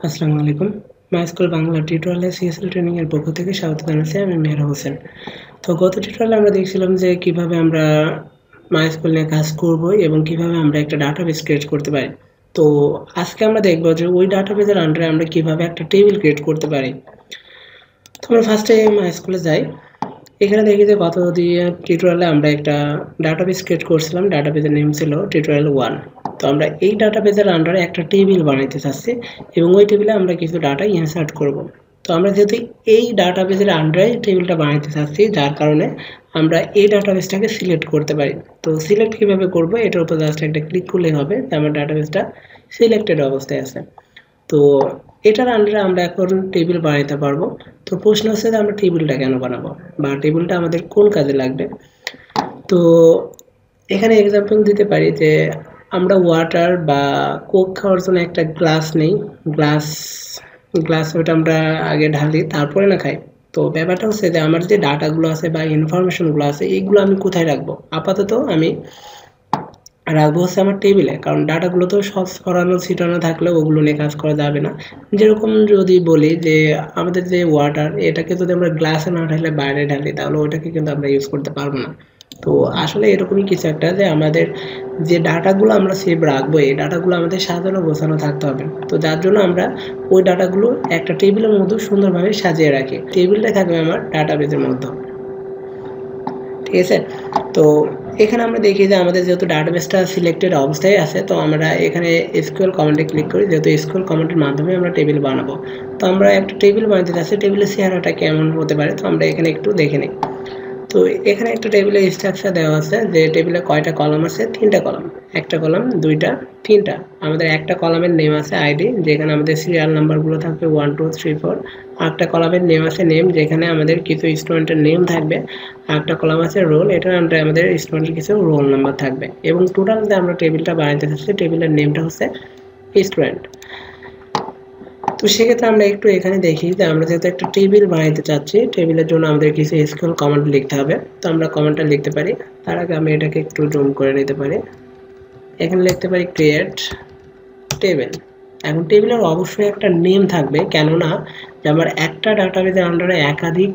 আসসালামু আলাইকুম। মাইস্কুল বাংলা টিউটোরিয়ালে সিএসএল ট্রেনিং এর পক্ষ থেকে স্বাগত জানাচ্ছি। আমি মেহের হোসেন। তো গত টিউটোরিয়ালে আমরা দেখছিলাম যে কিভাবে আমরা মাইস্কুল নিয়ে কাজ করব এবং কিভাবে আমরা একটা ডাটাবেস ক্রিয়েট করতে পারি। তো আজকে আমরা দেখব যে ওই ডাটাবেসের আন্ডারে আমরা কিভাবে একটা টেবিল ক্রিয়েট করতে পারি। তো আমরা ফার্স্টে মাইস্কুলে যাই। এখানে দেখি যে গত টিউটোরিয়ালে আমরা একটা ডাটাবেস ক্রিয়েট করছিলাম। ডাটাবেসের নেম ছিল টিউটোরিয়াল 1। তো আমরা এই ডাটাবেসের আন্ডারে একটা টেবিল বানাইতে চাচ্ছি এবং ওই টেবিলে আমরা কিছু ডাটা ইনসার্ট করব। তো আমরা যেহেতু এই ডাটাবেসের আন্ডারে টেবিলটা বানাইতে চাচ্ছি, যার কারণে আমরা এই ডাটাবেসটাকে সিলেক্ট করতে পারি। তো সিলেক্ট কিভাবে করব, এটার উপর জাস্ট একটা ক্লিক করলেই হবে যে আমার ডাটাবেসটা সিলেক্টেড অবস্থায় আছে। তো এটার আন্ডারে আমরা এখন টেবিল বানাইতে পারবো। তো প্রশ্ন হচ্ছে যে আমরা টেবিলটা কেন বানাবো বা টেবিলটা আমাদের কোন কাজে লাগবে। তো এখানে এক্সাম্পল দিতে পারি যে আমরা ওয়াটার বা কোক খাওয়ার জন্য একটা গ্লাস নেই, গ্লাস গ্লাস ওটা আমরা আগে ঢালি তারপরে না খাই। তো ব্যাপারটা হচ্ছে যে আমার যে ডাটাগুলো আছে বা ইনফরমেশনগুলো আছে এইগুলো আমি কোথায় রাখবো। আপাতত আমি রাখবো হচ্ছে আমার টেবিলে, কারণ ডাটাগুলো তো সব ছড়ানো ছিটানো থাকলে ওগুলো নিয়ে কাজ করা যাবে না। যেরকম যদি বলি যে আমাদের যে ওয়াটার, এটাকে যদি আমরা গ্লাসে না ঢালে বাইরে ঢালি তাহলে ওটাকে কিন্তু আমরা ইউজ করতে পারবো না। তো আসলে এরকমই কিছু একটা যে আমাদের যে ডাটাগুলো আমরা সেভ রাখবো, এই ডাটাগুলো আমাদের সাজানো গোছানো থাকতে হবে। তো যার জন্য আমরা ওই ডাটাগুলো একটা টেবিলের মধ্যে সুন্দরভাবে সাজিয়ে রাখি। টেবিলটা থাকবে আমার ডাটাবেসের মধ্যে, ঠিক আছে। তো এখানে আমরা দেখি যে আমাদের যেহেতু ডাটাবেসটা সিলেক্টেড অবস্থায় আছে, তো আমরা এখানে এসকিউএল কমান্ডে ক্লিক করি। যেহেতু এসকিউএল কমান্ডের মাধ্যমে আমরা টেবিল বানাবো, তো আমরা একটা টেবিল বানাতে চাচ্ছি। টেবিলের চেহারাটা কেমন হতে পারে, তো আমরা এখানে একটু দেখে নিই। তো এখানে একটা টেবিলের স্ট্রাকচার দেওয়া আছে যে টেবিলে কয়টা কলাম আছে, 3টা কলাম। একটা কলাম, দুইটা, 3টা। আমাদের একটা কলামের নেম আছে আইডি, যেখানে আমাদের সিরিয়াল নাম্বারগুলো থাকবে 1 2 3 4। আরেকটা কলামের নেম আছে নেম, যেখানে আমাদের কিছু স্টুডেন্টের নেম থাকবে। আরেকটা কলাম আছে রোল, এটার আন্ডারে আমাদের স্টুডেন্টের কিছু রোল নাম্বার থাকবে। এবং টোটাল যে আমরা টেবিলটা বানাইতে চাচ্ছি, টেবিলের নেমটা হচ্ছে স্টুডেন্ট। তো সেক্ষেত্রে আমরা একটু এখানে দেখি যে আমরা যেহেতু একটা টেবিল বানাইতে চাচ্ছি, টেবিলের জন্য আমাদের কিছু এসকিউএল কমান্ড লিখতে হবে। তো আমরা কমান্ডটা লিখতে পারি। তার আগে আমি এটাকে একটু জুম করে নিতে পারি। এখানে লিখতে পারি ক্রিয়েট টেবিল। এখন টেবিলের অবশ্যই একটা নেম থাকবে, কেননা যে আমার একটা ডাটাবেসের আন্ডারে একাধিক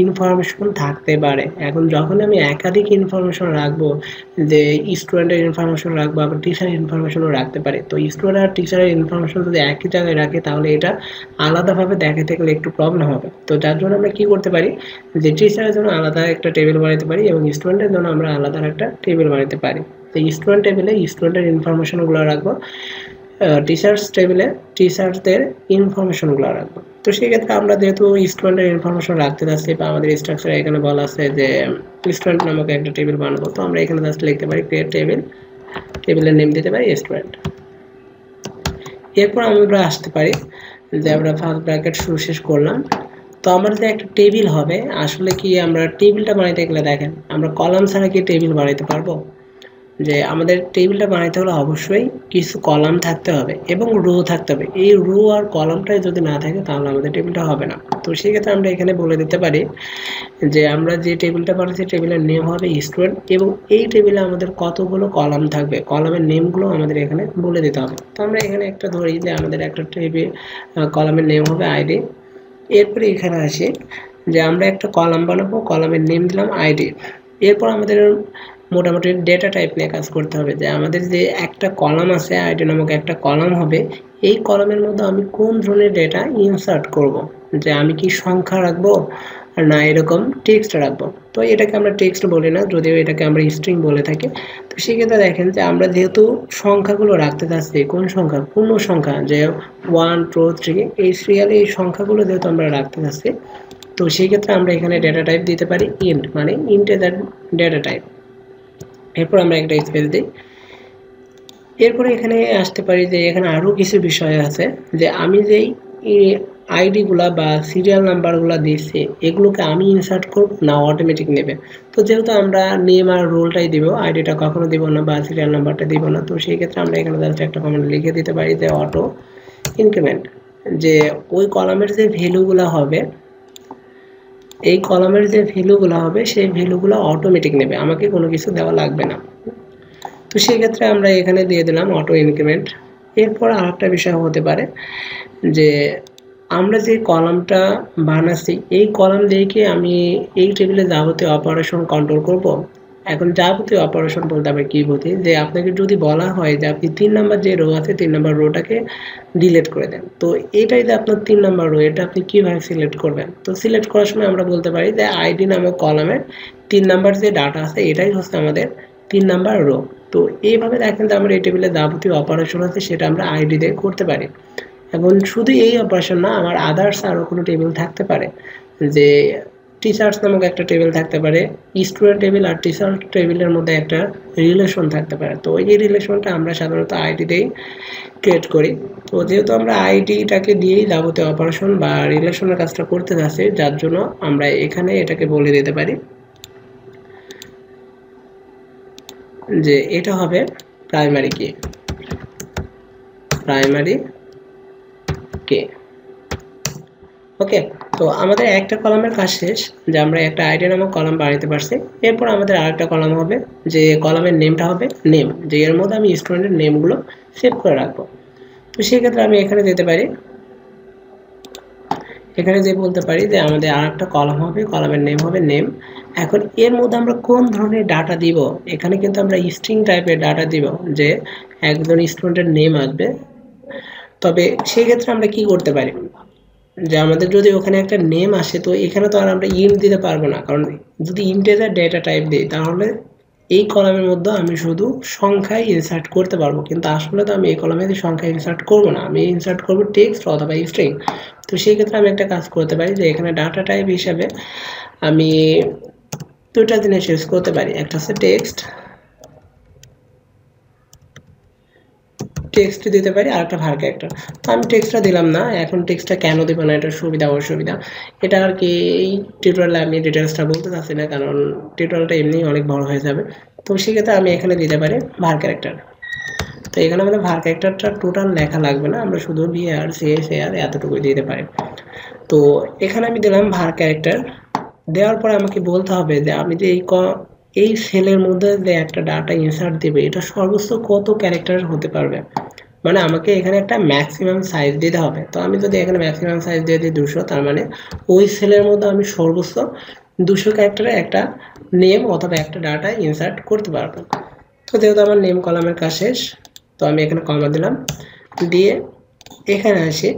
ইনফরমেশন থাকতে পারে। এখন যখন আমি একাধিক ইনফরমেশন রাখবো, যে স্টুডেন্টের ইনফরমেশন রাখবো, আবার টিচারের ইনফরমেশনও রাখতে পারি। তো স্টুডেন্ট আর টিচারের ইনফরমেশন যদি একই জায়গায় রাখে তাহলে এটা আলাদাভাবে দেখাতে গেলে একটু প্রবলেম হবে। তো যার জন্য আমরা কি করতে পারি, যে টিচারের জন্য আলাদা একটা টেবিল বানাতে পারি এবং স্টুডেন্টের জন্য আমরা আলাদা একটা টেবিল বানাতে পারি। তো স্টুডেন্ট টেবিলে স্টুডেন্টের ইনফরমেশনগুলো রাখবো, টিচার্স টেবিলে টিচারদের ইনফরমেশনগুলো রাখবো। তো সেক্ষেত্রে আমরা যেহেতু স্টুডেন্টের ইনফরমেশন রাখতে যাচ্ছি বা আমাদের স্ট্রাকচারে এখানে বলা আছে যে স্টুডেন্ট নামক একটা টেবিল বানাবো, তো আমরা এখানে জাস্ট লিখতে পারি ক্রিয়েট টেবিল, টেবিলের নেম দিতে পারি স্টুডেন্ট। এরপর আমরা আসতে পারি যে আমরা ফার্স্ট ব্র্যাকেট শুরু শেষ করলাম। তো আমার যে একটা টেবিল হবে, আসলে কি আমরা টেবিলটা বানাইতে গেলে দেখেন আমরা কলাম ছাড়া কি টেবিল বানাইতে পারবো? যে আমাদের টেবিলটা বানাইতে হলে অবশ্যই কিছু কলাম থাকতে হবে এবং রো থাকতে হবে। এই রো আর কলামটাই যদি না থাকে তাহলে আমাদের টেবিলটা হবে না। তো সেক্ষেত্রে আমরা এখানে বলে দিতে পারি যে আমরা যে টেবিলটা বানাচ্ছি টেবিলের নেম হবে স্টুডেন্ট এবং এই টেবিলে আমাদের কতগুলো কলাম থাকবে, কলামের নেমগুলো আমাদের এখানে বলে দিতে হবে। তো আমরা এখানে একটা ধরি যে আমাদের একটা টেবিল কলামের নেম হবে আইডি। এরপরে এখানে আসি যে আমরা একটা কলাম বানাবো, কলামের নেম দিলাম আইডি। এরপর আমাদের মোটামুটি ডেটা টাইপ নিয়ে কাজ করতে হবে, যে আমাদের যে একটা কলাম আছে আইডি নামক একটা কলাম হবে, এই কলামের মধ্যে আমি কোন ধরনের ডেটা ইনসার্ট করব, যে আমি কি সংখ্যা রাখবো আর না এরকম টেক্সট রাখবো। তো এটাকে আমরা টেক্সট বলি না, যদিও এটাকে আমরা স্ট্রিং বলে থাকি। তো সেক্ষেত্রে দেখেন যে আমরা যেহেতু সংখ্যাগুলো রাখতে চাচ্ছি, কোন সংখ্যা, পূর্ণ সংখ্যা, যে 1 2 3 এই সিরিয়ালে এই সংখ্যাগুলো যেহেতু আমরা রাখতে চাচ্ছি, তো সেই ক্ষেত্রে আমরা এখানে ডেটা টাইপ দিতে পারি ইন্ট, মানে ইন্টিজার ডেটা টাইপ। এরপর আমরা একটা স্পেস দিই। এরপরে এখানে আসতে পারি যে এখানে আরও কিছু বিষয় আছে, যে আমি যেই আইডিগুলা বা সিরিয়াল নাম্বারগুলো দিচ্ছি এগুলোকে আমি ইনসার্ট করব না অটোমেটিক নেবে। তো যেহেতু আমরা নেম আর রোলটাই দিব, আইডিটা কখনো দিব না বা সিরিয়াল নাম্বারটা দিব না, তো সেই ক্ষেত্রে আমরা এখানে জাস্ট একটা কমেন্ট লিখে দিতে পারি যে অটো ইনক্রিমেন্ট, যে ওই কলামের যে ভ্যালুগুলো হবে, এই কলামের যে ভ্যালুগুলো হবে সেই ভ্যালুগুলো অটোমেটিক নেবে, আমাকে কোনো কিছু দেওয়া লাগবে না। তো সেই ক্ষেত্রে আমরা এখানে দিয়ে দিলাম অটো ইনক্রিমেন্ট। এরপর আরেকটা বিষয় হতে পারে যে আমরা যে কলামটা বানাচ্ছি এই কলাম দিয়ে কি আমি এই টেবিলে যাবতীয় অপারেশন কন্ট্রোল করব। এখন যাবতীয় অপারেশন বলতে আমরা কি বুঝি, যে আপনাকে যদি বলা হয় যে আপনি 3 নাম্বার যে রো আছে 3 নাম্বার রোটাকে ডিলিট করে দেন, তো এটাই যে আপনার 3 নাম্বার রো, এটা আপনি কিভাবে সিলেক্ট করবেন। তো সিলেক্ট করার সময় আমরা বলতে পারি যে আইডি নামক কলামের 3 নাম্বার যে ডাটা আছে এটাই হচ্ছে আমাদের 3 নাম্বার রো। তো এইভাবে দেখেন যে আমরা এই টেবিলে যাবতীয় অপারেশন আছে সেটা আমরা আইডি দিয়ে করতে পারি। এবং শুধু এই অপারেশন না, আমার আদার্স আরও কোনো টেবিল থাকতে পারে, যে টিচার্স নামক একটা টেবিল থাকতে পারে, স্টুডেন্ট টেবিল আর টিচার টেবিলের মধ্যে একটা রিলেশন থাকতে পারে। তো এই রিলেশনটা আমরা সাধারণত আইডি দিয়েই ক্রিয়েট করি। তো যেহেতু আমরা আইডিটাকে দিয়েই যাবতীয় অপারেশন বা রিলেশনের কাজটা করতে যাচ্ছি, যার জন্য আমরা এখানে এটাকে বলে দিতে পারি যে এটা হবে প্রাইমারি কি, প্রাইমারি কে। ওকে, তো আমাদের একটা কলামের কাজ শেষ, যে আমরা একটা আইডি নামক কলাম বানাতে পারছি। এরপর আমাদের আরেকটা কলাম হবে, যে কলামের নেমটা হবে নেম, যে এর মধ্যে আমি স্টুডেন্টের নেমগুলো সেভ করে রাখবো। তো সেক্ষেত্রে আমি এখানে যেতে পারি, এখানে যে বলতে পারি যে আমাদের আরেকটা কলাম হবে, কলামের নেম হবে নেম। এখন এর মধ্যে আমরা কোন ধরনের ডাটা দিব, এখানে কিন্তু আমরা স্ট্রিং টাইপের ডাটা দিব, যে একজন স্টুডেন্টের নেম আসবে। তবে সেই ক্ষেত্রে আমরা কি করতে পারি, যে আমাদের যদি ওখানে একটা নেম আসে, তো এখানে তো আর আমরা ইন্ট দিতে পারবো না, কারণ যদি ইন্টিজার ডেটা টাইপ দিই তাহলে এই কলামের মধ্যে আমি শুধু সংখ্যায় ইনসার্ট করতে পারবো, কিন্তু আসলে তো আমি এই কলামে সংখ্যা ইনসার্ট করব না, আমি ইনসার্ট করব টেক্সট অথবা স্ট্রিং। তো সেই ক্ষেত্রে আমি একটা কাজ করতে পারি, যে এখানে ডাটা টাইপ হিসাবে আমি দুটা জিনিস ইউজ করতে পারি, একটা হচ্ছে টেক্সট দিতে পারি আর একটা var ক্যারেক্টার। তো আমি টেক্সটটা দিলাম না, এখন টেক্সটটা কেন দেব না, এটা সুবিধা অসুবিধা এটা আর কি এই টিউটোরিয়ালে আমি ডিটেলসটা বলতে চাচ্ছি না, কারণ টিউটোরিয়ালটা এমনি অনেক বড় হয়ে যাবে। তো সেক্ষেত্রে আমি এখানে দিতে পারি var ক্যারেক্টার। তো এখানে আমাদের var ক্যারেক্টারটা টোটাল লেখা লাগবে না, আমরা শুধু var csar এতটুকুই দিতে পারি। তো এখানে আমি দিলাম var ক্যারেক্টার। দেওয়ার পর আমাকে বলতে হবে যে আমি যে এই সেলের মধ্যে যে একটা ডাটা ইনসার্ট দেবে এটা সর্বোচ্চ কত ক্যারেক্টার হতে পারবে, মানে আমাকে এখানে একটা ম্যাক্সিমাম সাইজ দিতে হবে। তো আমি যদি এখানে ম্যাক্সিমাম সাইজ দিয়ে দিই 200, তার মানে ওই সেলের মধ্যে আমি সর্বোচ্চ 200 ক্যারেক্টারে একটা নেম অথবা একটা ডাটা ইনসার্ট করতে পারবো। তো যেহেতু আমার নেম কলামের কাজ শেষ, তো আমি এখানে কমা দিলাম, দিয়ে এখানে আসি।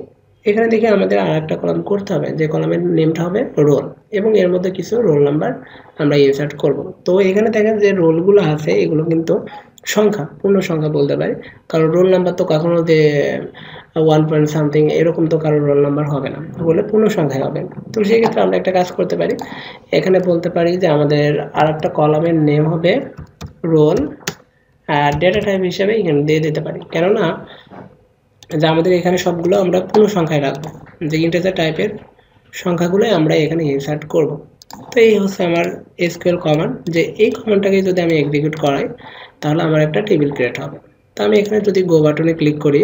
এখানে দেখে আমাদের আর একটা কলাম করতে হবে, যে কলামের নেমটা হবে রোল, এবং এর মধ্যে কিছু রোল নাম্বার আমরা ইনসার্ট করব। তো এখানে দেখেন যে রোলগুলো আছে এগুলো কিন্তু সংখ্যা, পূর্ণ সংখ্যা বলতে পারি, কারণ রোল নাম্বার তো কখনো যে 1 এরকম তো কারো রোল নাম্বার হবে না, বলে পূর্ণ সংখ্যায় হবে। তো সেই ক্ষেত্রে আমরা একটা কাজ করতে পারি, এখানে বলতে পারি যে আমাদের আর একটা কলামের নেম হবে রোল, আর ডেটা টাইপ হিসেবে এখানে দিয়ে দিতে পারি, কেননা যে আমাদের এখানে সবগুলো আমরা পূর্ণ সংখ্যায় রাখবো, যে ইন্টিজার টাইপের সংখ্যাগুলো আমরা এখানে ইনসার্ট করব। তো এই হচ্ছে আমার এসকিউএল কমান্ড, যে এই কমান্ডটাকে যদি আমি এক্সিকিউট করাই তাহলে আমার একটা টেবিল ক্রিয়েট হবে। তো আমি এখানে যদি গো বাটনে ক্লিক করি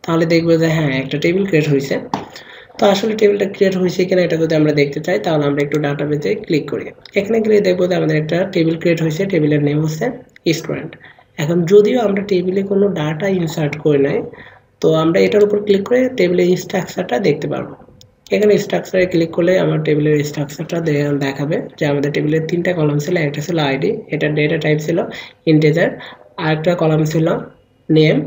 তাহলে দেখবো যে হ্যাঁ একটা টেবিল ক্রিয়েট হয়েছে। তো আসলে টেবিলটা ক্রিয়েট হয়েছে কিনা এটা যদি আমরা দেখতে চাই তাহলে আমরা একটু ডাটাবেসে ক্লিক করি। এখানে গেলে দেখবো যে আমাদের একটা টেবিল ক্রিয়েট হয়েছে, টেবিলের নেম হচ্ছে স্টুডেন্ট। এখন যদিও আমরা টেবিলে কোনো ডাটা ইনসার্ট করে নাই, তো আমরা এটার উপর ক্লিক করে টেবিলের স্ট্রাকচারটা দেখতে পারবো। এখানে স্ট্রাকচারে ক্লিক করলে আমার টেবিলের স্ট্রাকচারটা দেখাবে, যে আমাদের টেবিলের 3টা কলাম ছিল, একটা ছিল আইডি, এটা ডেটা টাইপ ছিল ইন্টিজার, আর একটা কলাম ছিল নেম,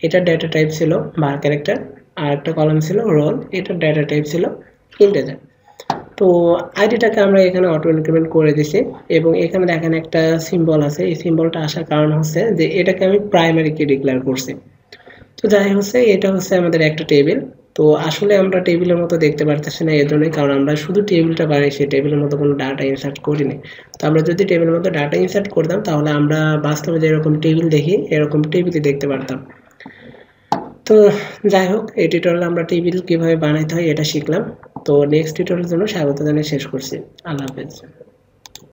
এটা ডেটা টাইপ ছিল var ক্যারেক্টার, আর একটা কলাম ছিল রোল, এটা ডেটা টাইপ ছিল ইন্টিজার। তো আইডিটাকে আমরা এখানে অটো ইনক্রিমেন্ট করে দিছি, এবং এখানে দেখেন একটা সিম্বল আছে, এই সিম্বলটা আসার কারণ হচ্ছে যে এটাকে আমি প্রাইমারি কি ডিক্লেয়ার করছি। তো যাই হচ্ছে এটা হচ্ছে আমাদের একটা টেবিল। তো আসলে আমরা টেবিলের মতো দেখতে পারতেছি না, এর জন্যই, কারণ আমরা শুধু টেবিলটা বানিয়েছি, টেবিলের মতো কোনো ডাটা ইনসার্ট করিনি। তো আমরা যদি টেবিলের মতো ডাটা ইনসার্ট করতাম তাহলে আমরা বাস্তবে যেরকম টেবিল দেখি এরকম টেবিলই দেখতে পারতাম। তো যাই হোক, এই টিউটোরিয়ালে আমরা টেবিল কিভাবে বানাইতে হয় এটা শিখলাম। তো নেক্সট টিউটোরিয়ালের জন্য স্বাগত জানিয়ে শেষ করছি। আল্লাহ হাফেজ।